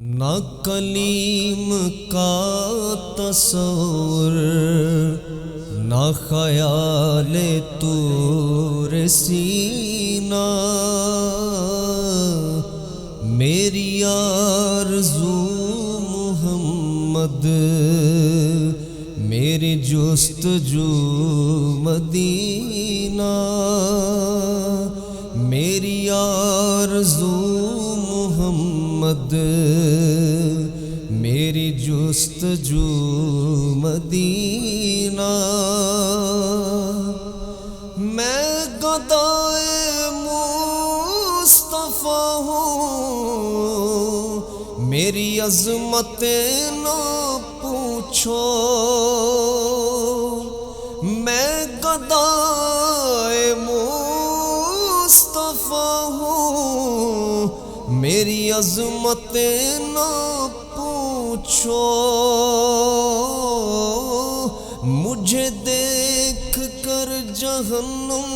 ना कलीम का तस्वुर ना ख्याल तूर सीना, मेरी आरज़ू मुहम्मद मेरी जुस्तजू मदीना, मेरी आरज़ू मुहम्मद मेरी जुस्तजू मदीना। मैं गदाए मुस्तफ़ा हूँ, मेरी अज़मतें न पूछो। मैं गदाए मुस्तफ़ा हूँ, मेरी अज़मतें न पूछो। मुझे देख कर जहन्नुम,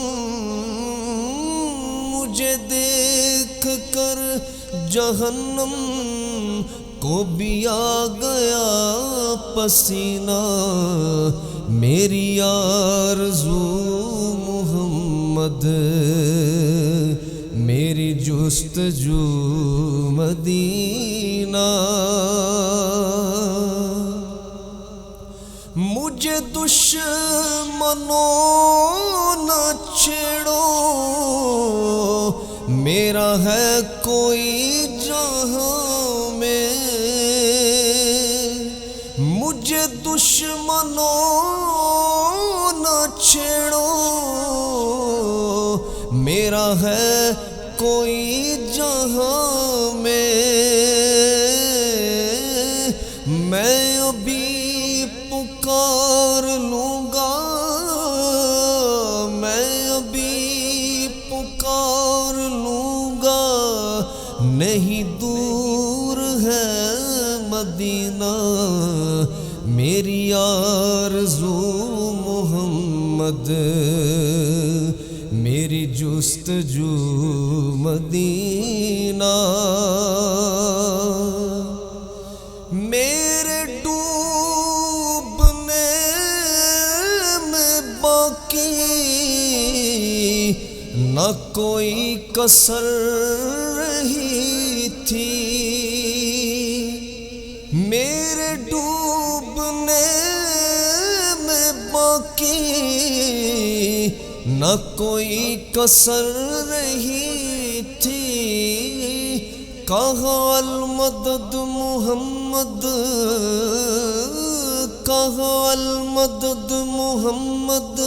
मुझे देख कर जहन्नुम को भी आ गया पसीना, मेरी आरज़ू मुहम्मद मेरी जुस्तजू मदीना। मुझे दुश्मनों न छेड़ो, मेरा है कोई जहां में। मुझे दुश्मनों न छेड़ो, मेरा है कोई जहां में। मैं अभी पुकार लूँगा, मैं अभी पुकार लूँगा, नहीं दूर है मदीना, मेरी आरज़ू मुहम्मद मेरी जुस्तजू मदीना। मेरे डूबने में बाकी न कोई कसर रही थी, मेरे डूबने में बाकी न कोई कसर रही थी। कहा अल मदद मुहम्मद, कहा अल मदद मुहम्मद,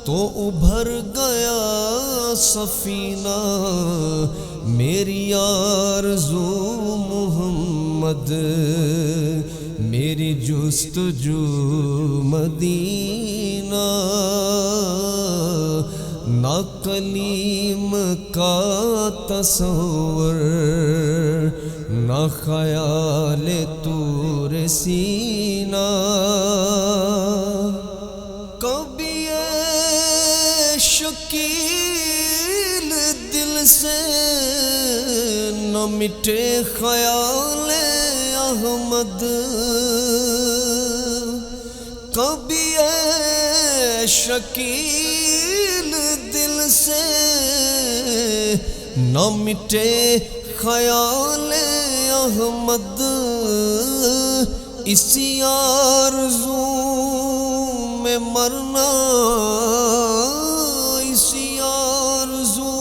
तो उभर गया सफीना, मेरी आरज़ू मुहम्मद मेरी जुस्तजू मदीना। ना कलीम का तस्वुर ना ख्याल तूर सीना, कभी ये शकील दिल से न मिटे ख्याल अहमद। कभी ये शकील दिल से न मिटे ख्याल अहमद, इसी आरज़ू में मरना, इसी आरज़ू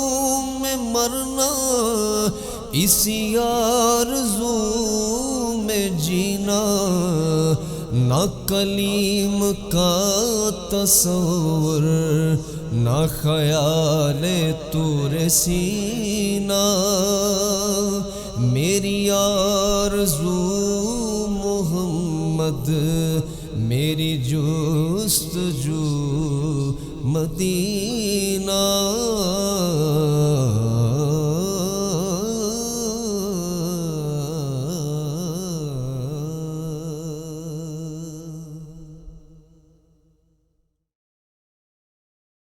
में मरना, इसी आरज़ू में जीना। ना कलीम का तस्वुर ना ख्याल तूर सीना, मेरी आरज़ू मुहम्मद मेरी जुस्तजू मदीना।